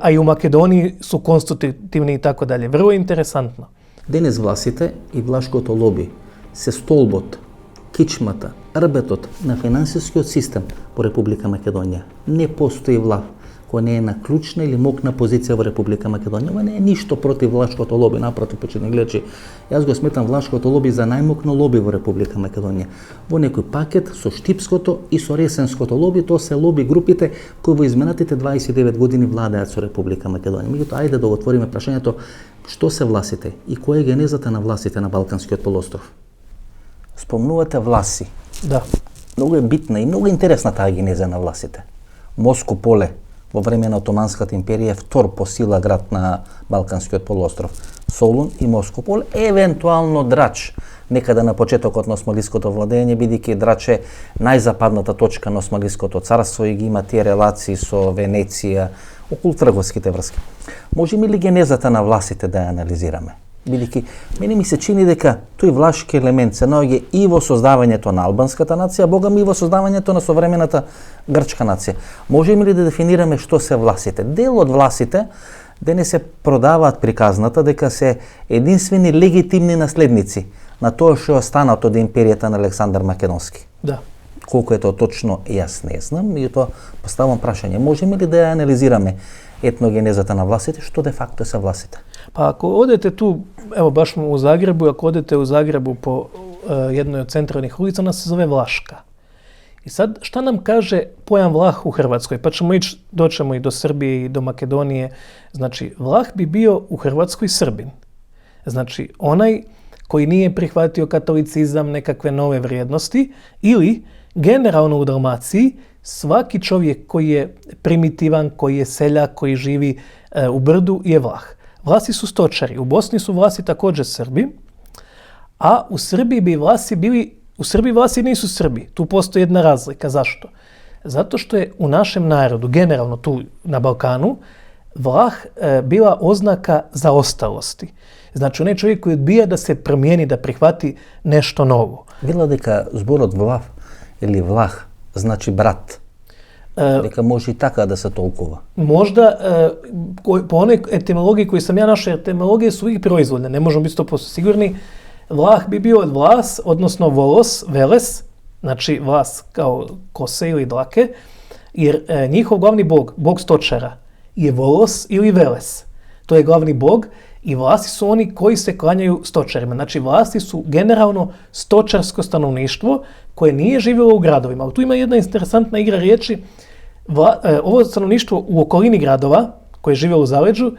a i u Makedoniji su konstitutivni i tako dalje. Vrlo interesantno. Денес властите и влашкото лоби се столбот, кичмата, рбетот на финансискиот систем во Република Македонија. Не постои власт која не е на клучна или мокна позиција во Република Македонија. Ова не е ништо против влашкото лоби, напротив, почитни гледачи. Јас го сметам влашкото лоби за најмокно лоби во Република Македонија. Во некој пакет со штипското и со ресенското лоби, тоа се лоби групите кои во изминатите 29 години владеат со Република Македонија. Меѓутоа, ајде да го отвориме прашањето што се власите и која е генезата на властите на Балканскиот полуостров. Спомнувате власи. Да. Многу е битна и многу интересна таа генеза на власите. Моско поле во време на Отоманската империја е втор по сила град на Балканскиот полуостров. Солун и Моско поле, евентуално Драч, некаде на почетокот на османлиското владење, бидејќи Драч е најзападната точка на османлиското царство и ги има тие релации со Венеција, околу трговските врски. Можеме ли генезата на власите да ја анализираме? Бидејќи мене ми се чини дека тој влашки елемент се наоѓа и во создавањето на албанската нација, богами и во создавањето на современата грчка нација. Можеме ли да дефинираме што се власите? Дел од власите денес се продаваат приказната дека се единствени легитимни наследници на тоа што е останато од империјата на Александар Македонски. Da. Колку е тоа точно, јас не знам, и тоа поставам прашање. Можеме ли да ја анализираме етногенезата на власите, што де факто се власите? Pa ako odete tu, evo baš u Zagrebu, ako odete u Zagrebu po jednoj od centralnih ulica, ona se zove Vlaška. I sad, šta nam kaže pojam Vlah u Hrvatskoj? Pa ćemo doćemo i do Srbije i do Makedonije. Znači, Vlah bi bio u Hrvatskoj Srbin. Znači, onaj koji nije prihvatio katolicizam, nekakve nove vrijednosti, ili generalno u Dalmaciji svaki čovjek koji je primitivan, koji je seljak, koji živi u brdu je Vlah. Vlasi su stočari. U Bosni su Vlasi također Srbi, a u Srbiji bi Vlasi bili, u Srbiji Vlasi nisu Srbi. Tu postoji jedna razlika. Zašto? Zato što je u našem narodu, generalno tu na Balkanu, Vlah bila oznaka zaostalosti. Znači, onaj čovjek koji odbija da se promijeni, da prihvati nešto novo. Вела дека зборот Влах или Влах значи брат. Дека може и така да се толкува. Možda po onoj etimologiji koju sam ja našao, etimologije su uvijek proizvoljne, ne možemo biti 100% sigurni. Vlah bi bio vlas, odnosno volos, veles, znači vlas kao kose ili dlake, jer njihov glavni bog, bog stočara, je volos ili veles. To je glavni bog i vlasi su oni koji se klanjaju stočarima. Znači vlasti su generalno stočarsko stanovništvo koje nije živjelo u gradovima. Tu ima jedna interesantna igra riječi. Ovo stanovništvo u okolini gradova koje je živjelo u zaleđu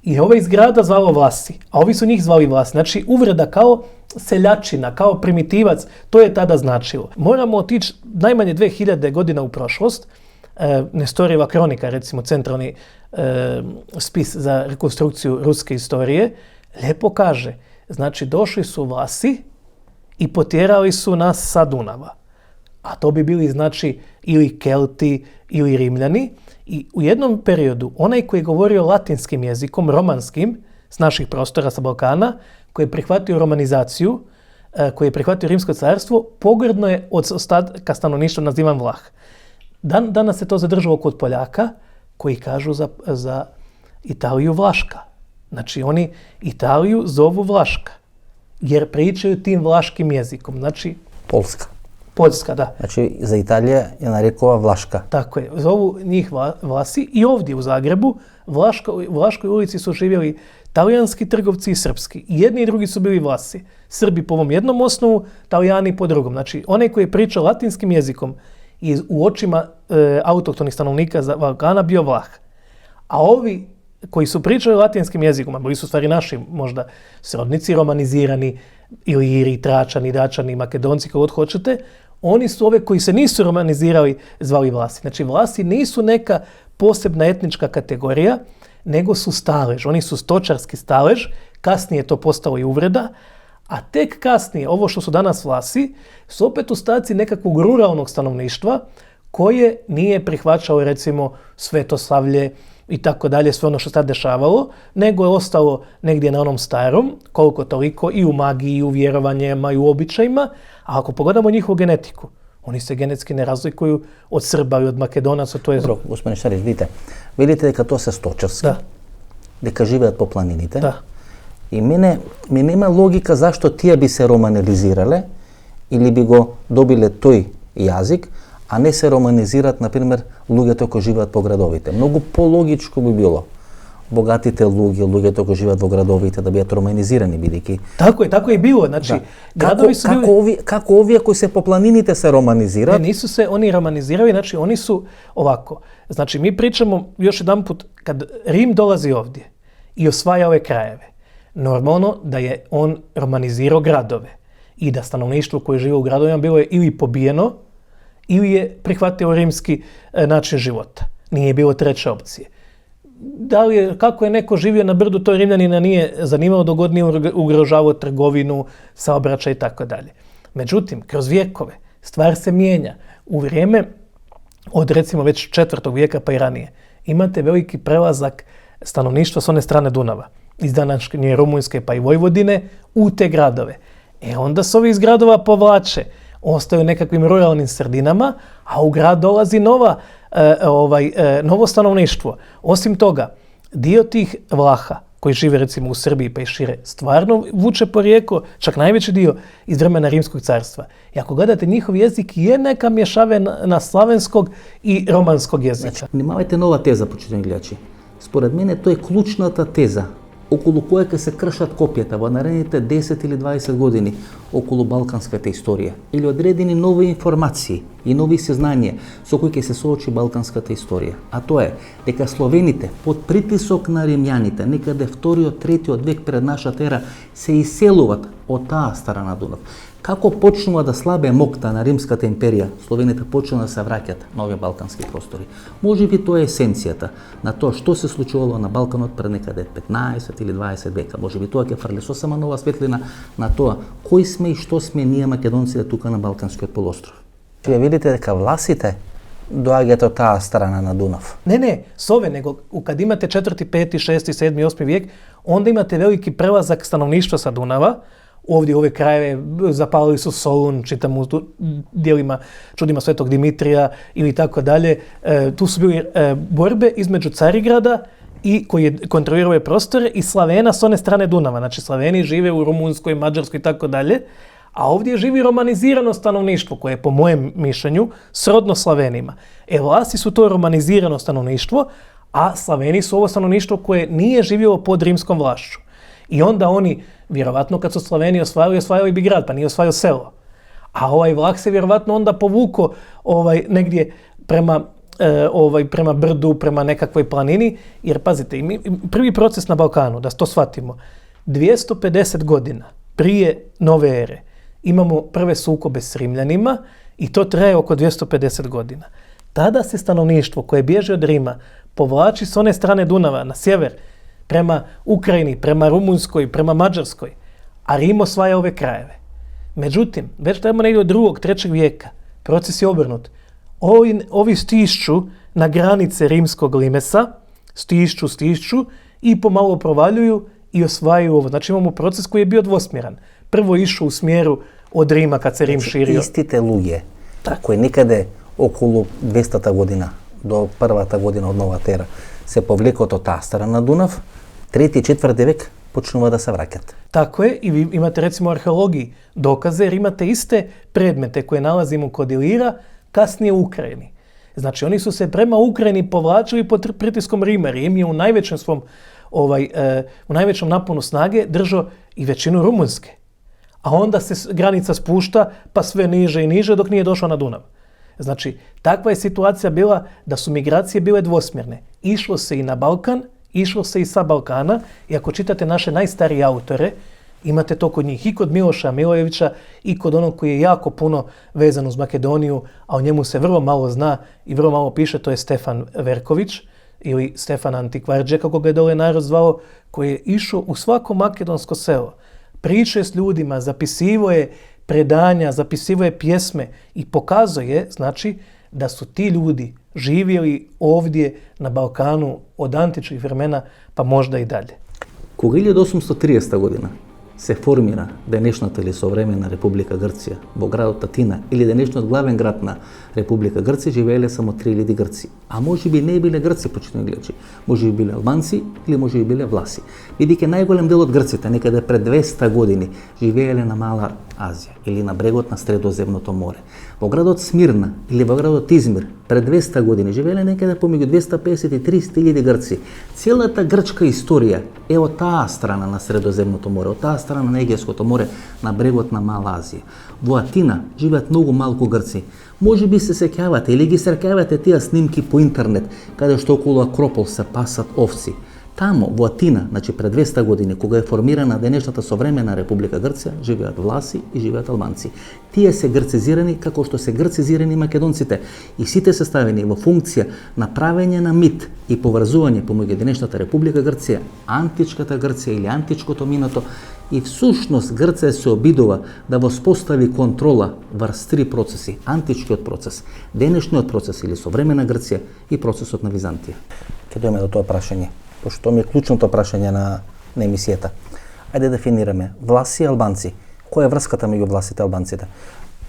i ovo iz grada zvalo Vlasi, a ovi su njih zvali Vlasi. Znači uvreda kao seljačina, kao primitivac, to je tada značilo. Moramo otići najmanje 2000 godina u prošlost. Nestorijeva kronika, recimo centralni spis za rekonstrukciju ruske istorije, lijepo kaže, znači došli su Vlasi i potjerali su nas sa Dunava. A to bi bili znači ili Kelti ili Rimljani. I u jednom periodu onaj koji je govorio latinskim jezikom, romanskim, s naših prostora sa Balkana, koji je prihvatio romanizaciju, koji je prihvatio Rimsko carstvo, pogrdno je od ostatka stanovništva nazivan Vlah. Danas se to zadržalo kod Poljaka, koji kažu za Italiju Vlaška. Znači oni Italiju zovu Vlaška, jer pričaju tim vlaškim jezikom. Znači Polska. Poljska, da. Znači za Italija je narekova Vlaška. Tako je. Zovu njih Vlasi i ovdje u Zagrebu u Vlaškoj ulici su živjeli talijanski trgovci i srpski. I jedni i drugi su bili Vlasi. Srbi po ovom jednom osnovu, Talijani po drugom. Znači onaj koji je pričao latinskim jezikom i u očima autohtonih stanovnika za Balkana bio Vlah. A ovi koji su pričali latinskim jezikom, a bili su stvari naši možda srodnici romanizirani, Iliri, Tračani, Dačani, Makedonci, kako god hoćete, oni su ove koji se nisu romanizirali zvali Vlasi. Znači Vlasi nisu neka posebna etnička kategorija, nego su stalež. Oni su stočarski stalež, kasnije je to postalo i uvreda, a tek kasnije, ovo što su danas Vlasi, su opet ostaci nekakvog ruralnog stanovništva koje nije prihvaćalo recimo svetoslavlje i tako dalje, sve ono što se tad dešavalo, nego je ostalo negdje na onom starom, koliko toliko, i u magiji, i u vjerovanjima, i u običajima. A ako pogledamo njihovu genetiku, oni se genetski ne razlikuju od Srba i od Makedonaca, to je... Dobro, gospodine Šarić, vidite дека тоа се сточарски, Da, дека живеат по планините. da. И ми нема логика зашто тие би се романизирале или би го добиле тој јазик, а не се романизират, например, луѓето кои живеат по градовите. Многу пологичко би било богатите луѓето кои живеат во градовите да бидат романизирани, бидејќи Tako je bilo. Znači, gradovi su bili... Како овие кои се по планините се романизират? Ne, nisu se oni romanizirali, znači oni su ovako. Znači mi pričamo još jedanput, kad Rim dolazi ovdje i osvaja ove krajeve, normalno da je on romanizirao gradove i da stanovništvo koje žive u gradovima bilo je ili pobijeno ili je prihvatio rimski način života. Nije bilo treće opcije. Kako je neko živio na brdu, to Rimljanina nije zanimalo dok god nije ugrožavao trgovinu, saobraćaj i tako dalje. Međutim, kroz vijekove stvar se mijenja. U vrijeme od recimo već 4. vijeka pa i ranije imate veliki prelazak stanovništva s one strane Dunava, iz današnje Rumunjske pa i Vojvodine u te gradove. Onda se ovi iz gradova povlače, ostaju nekakvim ruralnim sredinama, a u grad dolazi novo stanovništvo. Osim toga, dio tih Vlaha koji žive recimo u Srbiji pa i šire, stvarno vuče porijeklo, čak najveći dio iz vremena Rimskog carstva. I ako gledate, njihov jezik je neka mješavina slavenskog i romanskog jezika. Znači, nemavajte nova teza, početni gledači. Според мене тоа е клучната теза околу која ќе се кршат копјата во наредните 10 или 20 години околу балканската историја или одредени нови информации и нови сознања со кои ќе се соочи балканската историја. А тоа е дека словените под притисок на римјаните некаде 2-3 век пред нашата ера се иселуваат од таа страна Дунав. Како почнува да слабе мокта на Римската империја, словените почнува да се враќат на овие балкански простори. Може би тоа е есенцијата на тоа што се случувало на Балканот пред некаде 15 или 20 века. Може би тоа ќе фрли сосема нова светлина на тоа кои сме и што сме ние македонците тука на Балканскиот полуостров. Вие видите дека власите доаѓаат од таа страна на Дунав. Ne, s ove, nego kad imate 4., 5., 6., 7., 8. vijek, onda imate veliki prelazak stanovništva sa Dunava. Ovdje u ove krajeve zapalili su Solun, čitamo u dijelima čudima Svetog Dimitrija ili tako dalje. Tu su bili borbe između Carigrada i koji je kontrolirao ove prostore i Slavena s one strane Dunava. Znači Slaveni žive u Rumunjskoj, Mađarskoj i tako dalje. A ovdje živi romanizirano stanovništvo koje je po mojem mišljenju srodno Slavenima. Vlasi su to romanizirano stanovništvo, a Slaveni su ovo stanovništvo koje nije živjelo pod rimskom vlašću. I onda oni, vjerovatno kad su Slaveni osvajali bi grad, pa nije osvajao selo. A ovaj Vlah se vjerovatno onda povuko negdje prema brdu, prema nekakvoj planini, jer pazite, prvi proces na Balkanu, da to shvatimo, 250 godina prije nove ere imamo prve sukobe s Rimljanima i to traje oko 250 godina. Tada se stanovništvo koje bježe od Rima povlači s one strane Dunava na sjever, prema Ukrajini, prema Rumunjskoj, prema Mađarskoj, a Rim osvaja ove krajeve. Međutim, već tamo negdje od 2. 3. vijeka proces je obrnut. Ovi stišću na granice rimskog limesa, stišću i pomalo provaljuju i osvajaju ovo. Znači imamo proces koji je bio dvosmjeran. Prvo išao u smjeru od Rima kad se Rim širio. Istite луѓе кои некаде околу 200 година до првата година од новата ера се повлекот од таа страна на Дунав, 3. и 4. век почнува да се враќат. Tako je, i vi imate recimo u arheologiji dokaze, jer imate iste predmete koje nalazimo kod Ilira, kasnije u Ukrajini. Znači oni su se prema Ukrajini povlačili pod pritiskom Rima. Rim je u najvećem svom, u najvećem naponu snage držao i većinu Rumunjske. A onda se granica spušta pa sve niže i niže dok nije došao na Dunav. Znači, takva je situacija bila da su migracije bile dvosmjerne. Išlo se i na Balkan, išlo se i sa Balkana i ako čitate naše najstarije autore, imate to kod njih i kod Miloša Milojevića i kod onog koji je jako puno vezan uz Makedoniju, a o njemu se vrlo malo zna i vrlo malo piše, to je Stefan Verković ili Stefan Antikvarđe, kako ga je dole narod zvao, koji je išao u svako makedonsko selo. Priče s ljudima, zapisivo je predanja, zapisivo je pjesme i pokazuje, znači, da su ti ljudi živjeli ovdje na Balkanu od antičkih vremena, pa možda i dalje. Кога 1830 година се формира денешната или современа Република Грција во градот Атина или денешниот главен град на Република Грција, живееле само 3000 грци. А може би не биле грци, почитувани гледачи. Може би биле албанци или може би биле власи. Бидејќи најголем дел од грците, некаде пред 200 години, живееле на Мала Азија или на брегот на Средоземното море. Во градот Смирна или во градот Измир пред 200 години живееле некаде помеѓу 250 и 300.000 грци. Целата грчка историја е од таа страна на Средоземното море, од таа страна на Егејското море, на брегот на Мала Азија. Во Атина живеат многу малку грци. Може би се сеќавате или ги среќавате тие снимки по интернет, каде што околу Акропол се пасат овци. Тамо, во Атина, значи пред 200 години, кога е формирана денешната современа Република Грција, живеат власи и живеат албанци. Тие се грцизирани како што се грцизирани македонците и сите се ставени во функција на правење на мит и поврзување помеѓу денешната Република Грција, античката Грција или античкото минато, и всушност Грција се обидува да воспостави контрола врз три процеси: античкиот процес, денешниот процес или современа Грција и процесот на Византија. Ќе дојдеме до тоа прашање, пошто ми е клучното прашање на емисијата. Ајде дефинираме власи и албанци. Која е врската меѓу власите и албанците?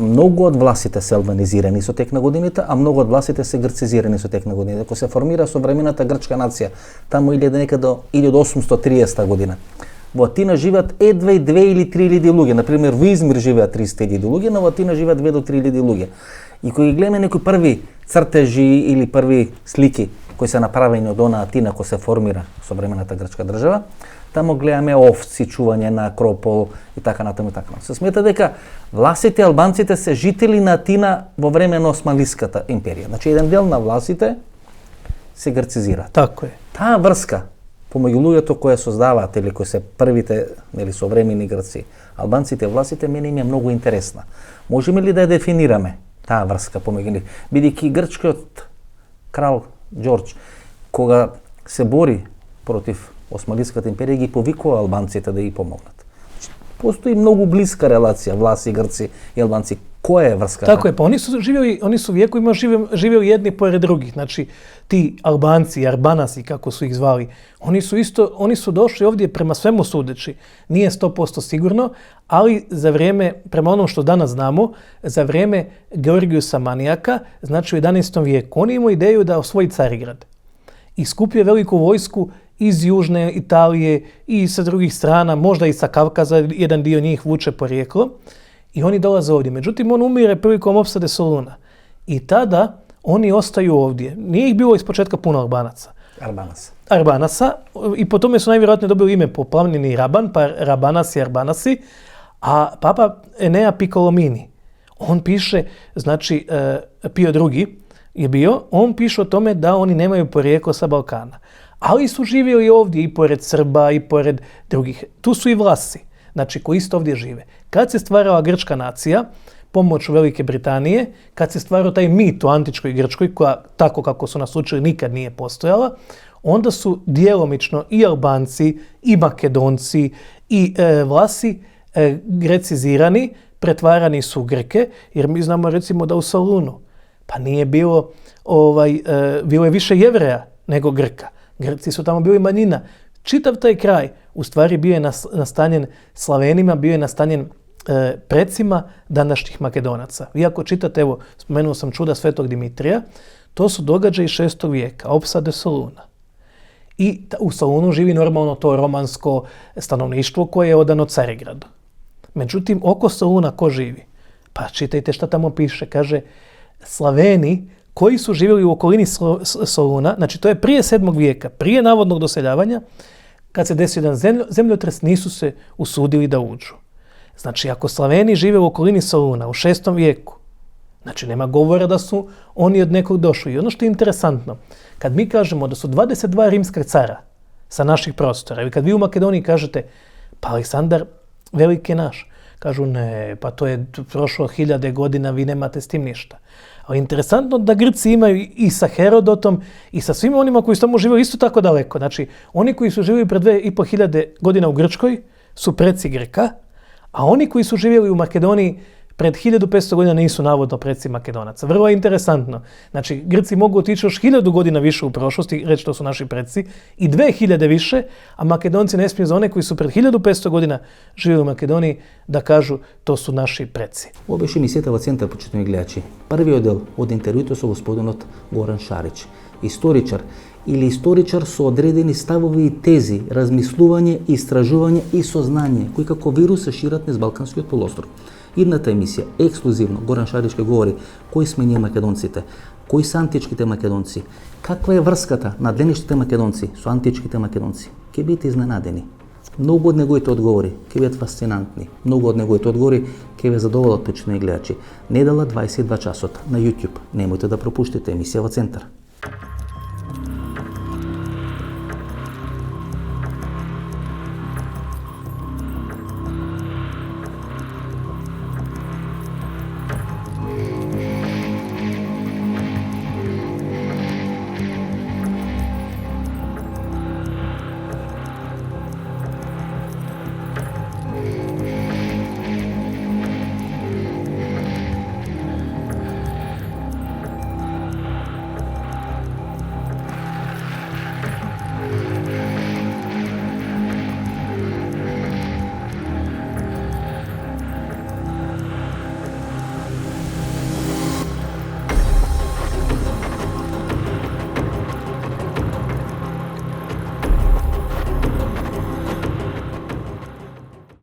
многу од власите се албанизирани со тек на годините, а многу од власите се грцизирани со тек на годините. Кога се формира современата грчка нација, таму некаде до 1830 година, во Атина живеат едва и 2 или 3 000 луѓе. Например, во Измир живеат 300 000 луѓе, но во Атина живеат 2 до 3 000 луѓе. И кога ги гледаме некои први цртежи или први слики кои се направени од она Атина кога се формира современата грчка држава, таму гледаме овци, чување на Акропол и така натаму и така натаму. Се смета дека власите албанците се жители на Атина во време на Османлиската империја. Значи еден дел на власите се грцизира. Tako je. Таа врска помеѓу луѓето кои создаваат или кои се првите нели современи грци, албанците и власите, мене им е многу интересна. Можеме ли да ја дефинираме таа врска помеѓу нив? Бидејќи грчкиот крал Ѓорџ, кога се бори против Османлиската империја, ги повикува албанците да ги помогнат. Постои многу блиска релација власи и грци и албанци. Која е врската? Tako je, pa oni su vijekovima živjeli jedni pored drugih. Znači, ti Albanci, Arbanasi, kako su ih zvali, oni su došli ovdje prema svemu sudeći. Nije 100% sigurno, ali za vrijeme, prema onom što danas znamo, za vrijeme Georgijusa Manijaka, znači u 11. vijeku, oni imaju ideju da osvoji Carigrad. I skupio veliku vojsku iz južne Italije i sa drugih strana, možda i sa Kavkaza, jedan dio njih vuče porijeklo. I oni dolaze ovdje. Međutim, on umire prilikom opsade Soluna. I tada oni ostaju ovdje. Nije ih bilo ispočetka puno Arbanasa. I po tome su najvjerojatnije dobili ime po plavnini Raban, pa Arbanasi. A papa Enea Piccolomini, on piše, znači Pio II je bio, on piše o tome da oni nemaju porijeklo sa Balkana. Ali su živjeli ovdje i pored Srba i pored drugih. Tu su i Vlasi, znači koji isto ovdje žive. Kad se stvarala grčka nacija, pomoću Velike Britanije, kad se stvarao taj mit o antičkoj Grčkoj, koja, tako kako su nas učili, nikad nije postojala, onda su djelomično i Albanci, i Makedonci, i Vlasi grecizirani, pretvarani su u Grke, jer mi znamo recimo da u Solunu, pa nije bilo, bilo je više Jevreja nego Grka. Grci su tamo bili manjina. Čitav taj kraj u stvari bio je nastanjen Slavenima, bio je nastanjen precima današnjih Makedonaca. Vi ako čitate, evo, spomenuo sam čuda Svetog Dimitrija, to su događaji 6. vijeka, opsade Soluna. I u Solunu živi normalno to romansko stanovništvo koje je odano Carigradu. Međutim, oko Soluna ko živi? Pa čitajte šta tamo piše. Kaže, Slaveni koji su živjeli u okolini Soluna, znači to je prije 7. vijeka, prije navodnog doseljavanja, kad se desio jedan zemljotres, nisu se usudili da uđu. Znači, ako Slaveni žive u okolini Soluna u 6. vijeku, znači nema govora da su oni od nekog došli. I ono što je interesantno, kad mi kažemo da su 22 rimska cara sa naših prostora, i kad vi u Makedoniji kažete, pa Aleksandar Veliki je naš, kažu ne, pa to je prošlo 1000 godina, vi nemate s tim ništa. Ali interesantno da Grci imaju i sa Herodotom i sa svima onima koji su tamo živjeli isto tako daleko. Znači, oni koji su živjeli pred 2500 godina u Grčkoj su preci Grka, a oni koji su živjeli u Makedoniji pred 1500 godina nisu navodno preci Makedonaca. Vrlo je interesantno. Znači, Grci mogu otići još 1000 godina više u prošlosti, reći to su naši preci, i 2000 više, a Makedonci ne smiju za one koji su pred 1500 godina živjeli u Makedoniji da kažu to su naši preci. Ovo беше емисијата во Центар, почитувани гледачи. Првиот дел од интервјуто со господинот Горан Шарич, историчар или историчар со одредени ставови и тези, размислување, истражување и сознање, кои како вирус се шират низ Балканскиот полуостров. Идната емисија, ексклузивно, Горан Шарич ке говори кои сме ние македонците, кои се античките македонци, каква е врската на денешните македонци со античките македонци. Ке бидете изненадени. Многу од неговите одговори ќе бидат фасцинантни. Многу од неговите одговори ќе ве задоволат, почитувани гледачи. Недела 22 часот на YouTube. Немојте да пропуштите емисија во Центар.